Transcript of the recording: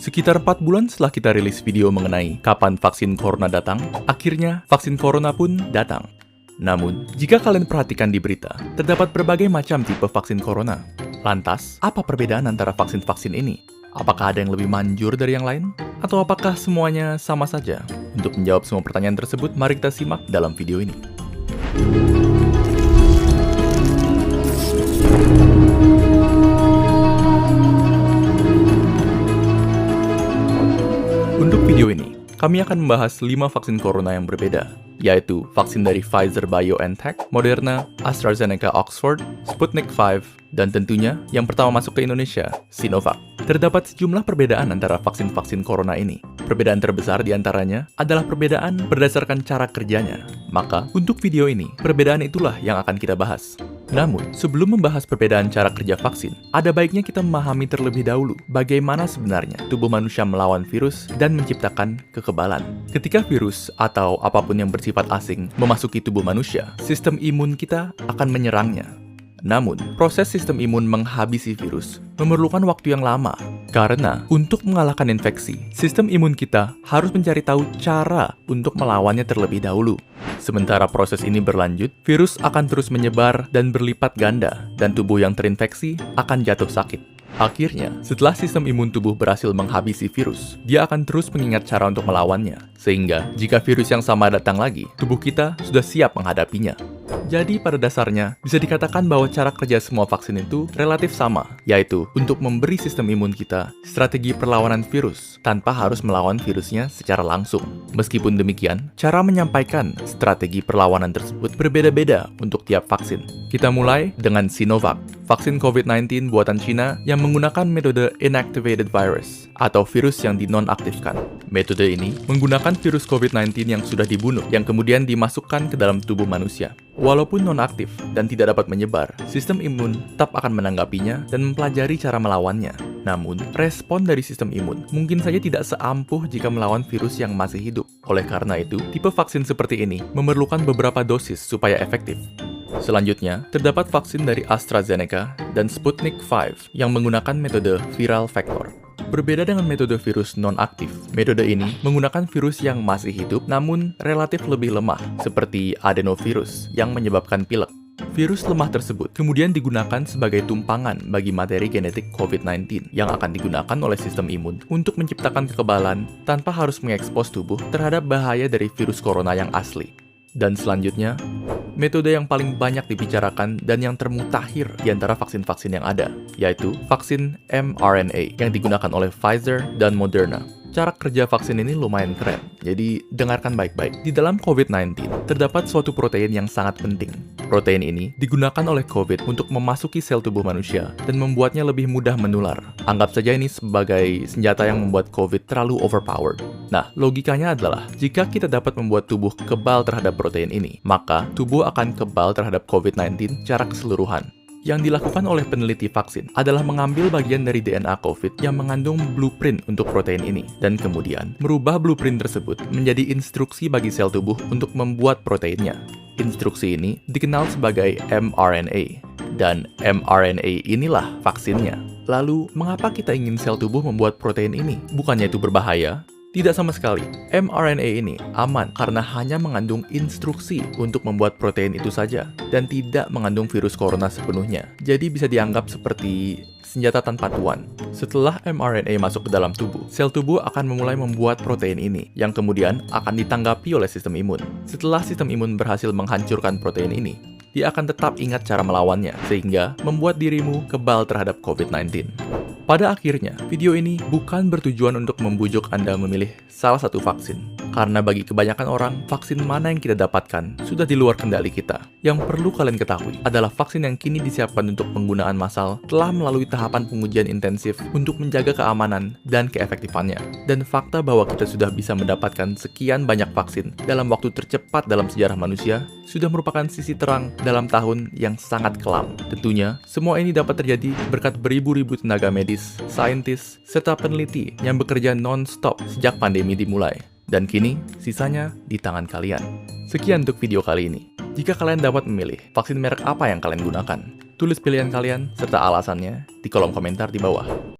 Sekitar 4 bulan setelah kita rilis video mengenai kapan vaksin corona datang, akhirnya vaksin corona pun datang. Namun, jika kalian perhatikan di berita, terdapat berbagai macam tipe vaksin corona. Lantas, apa perbedaan antara vaksin-vaksin ini? Apakah ada yang lebih manjur dari yang lain? Atau apakah semuanya sama saja? Untuk menjawab semua pertanyaan tersebut, mari kita simak dalam video ini. Untuk video ini, kami akan membahas 5 vaksin corona yang berbeda, yaitu vaksin dari Pfizer-BioNTech, Moderna, AstraZeneca Oxford, Sputnik V, dan tentunya yang pertama masuk ke Indonesia, Sinovac. Terdapat sejumlah perbedaan antara vaksin-vaksin corona ini. Perbedaan terbesar di antaranya adalah perbedaan berdasarkan cara kerjanya. Maka, untuk video ini, perbedaan itulah yang akan kita bahas. Namun, sebelum membahas perbedaan cara kerja vaksin, ada baiknya kita memahami terlebih dahulu bagaimana sebenarnya tubuh manusia melawan virus dan menciptakan kekebalan. Ketika virus atau apapun yang bersifat asing memasuki tubuh manusia, sistem imun kita akan menyerangnya. Namun, proses sistem imun menghabisi virus memerlukan waktu yang lama, karena untuk mengalahkan infeksi, sistem imun kita harus mencari tahu cara untuk melawannya terlebih dahulu. Sementara proses ini berlanjut, virus akan terus menyebar dan berlipat ganda, dan tubuh yang terinfeksi akan jatuh sakit. Akhirnya, setelah sistem imun tubuh berhasil menghabisi virus, dia akan terus mengingat cara untuk melawannya, sehingga jika virus yang sama datang lagi, tubuh kita sudah siap menghadapinya. Jadi pada dasarnya, bisa dikatakan bahwa cara kerja semua vaksin itu relatif sama, yaitu untuk memberi sistem imun kita strategi perlawanan virus tanpa harus melawan virusnya secara langsung. Meskipun demikian, cara menyampaikan strategi perlawanan tersebut berbeda-beda untuk tiap vaksin. Kita mulai dengan Sinovac, vaksin COVID-19 buatan Cina yang menggunakan metode inactivated virus atau virus yang dinonaktifkan. Metode ini menggunakan virus COVID-19 yang sudah dibunuh yang kemudian dimasukkan ke dalam tubuh manusia. Walaupun nonaktif dan tidak dapat menyebar, sistem imun tetap akan menanggapinya dan mempelajari cara melawannya. Namun, respon dari sistem imun mungkin saja tidak seampuh jika melawan virus yang masih hidup. Oleh karena itu, tipe vaksin seperti ini memerlukan beberapa dosis supaya efektif. Selanjutnya, terdapat vaksin dari AstraZeneca dan Sputnik V yang menggunakan metode viral vector. Berbeda dengan metode virus non-aktif, metode ini menggunakan virus yang masih hidup namun relatif lebih lemah, seperti adenovirus yang menyebabkan pilek. Virus lemah tersebut kemudian digunakan sebagai tumpangan bagi materi genetik COVID-19 yang akan digunakan oleh sistem imun untuk menciptakan kekebalan tanpa harus mengekspos tubuh terhadap bahaya dari virus corona yang asli. Dan selanjutnya, metode yang paling banyak dibicarakan dan yang termutakhir di antara vaksin-vaksin yang ada, yaitu vaksin mRNA yang digunakan oleh Pfizer dan Moderna. Cara kerja vaksin ini lumayan keren, jadi dengarkan baik-baik. Di dalam COVID-19, terdapat suatu protein yang sangat penting. Protein ini digunakan oleh COVID untuk memasuki sel tubuh manusia dan membuatnya lebih mudah menular. Anggap saja ini sebagai senjata yang membuat COVID terlalu overpowered. Nah, logikanya adalah, jika kita dapat membuat tubuh kebal terhadap protein ini, maka tubuh akan kebal terhadap COVID-19 secara keseluruhan. Yang dilakukan oleh peneliti vaksin adalah mengambil bagian dari DNA COVID yang mengandung blueprint untuk protein ini, dan kemudian merubah blueprint tersebut menjadi instruksi bagi sel tubuh untuk membuat proteinnya. Instruksi ini dikenal sebagai mRNA, dan mRNA inilah vaksinnya. Lalu, mengapa kita ingin sel tubuh membuat protein ini? Bukannya itu berbahaya? Tidak sama sekali. mRNA ini aman karena hanya mengandung instruksi untuk membuat protein itu saja dan tidak mengandung virus corona sepenuhnya. Jadi bisa dianggap seperti senjata tanpa tuan. Setelah mRNA masuk ke dalam tubuh, sel tubuh akan memulai membuat protein ini yang kemudian akan ditanggapi oleh sistem imun. Setelah sistem imun berhasil menghancurkan protein ini, dia akan tetap ingat cara melawannya, sehingga membuat dirimu kebal terhadap COVID-19. Pada akhirnya, video ini bukan bertujuan untuk membujuk Anda memilih salah satu vaksin. Karena bagi kebanyakan orang, vaksin mana yang kita dapatkan sudah di luar kendali kita. Yang perlu kalian ketahui adalah vaksin yang kini disiapkan untuk penggunaan massal telah melalui tahapan pengujian intensif untuk menjaga keamanan dan keefektifannya. Dan fakta bahwa kita sudah bisa mendapatkan sekian banyak vaksin dalam waktu tercepat dalam sejarah manusia sudah merupakan sisi terang dalam tahun yang sangat kelam. Tentunya, semua ini dapat terjadi berkat beribu-ribu tenaga medis, saintis, serta peneliti yang bekerja non-stop sejak pandemi dimulai. Dan kini, sisanya di tangan kalian. Sekian untuk video kali ini. Jika kalian dapat memilih vaksin merek apa yang kalian gunakan, tulis pilihan kalian serta alasannya di kolom komentar di bawah.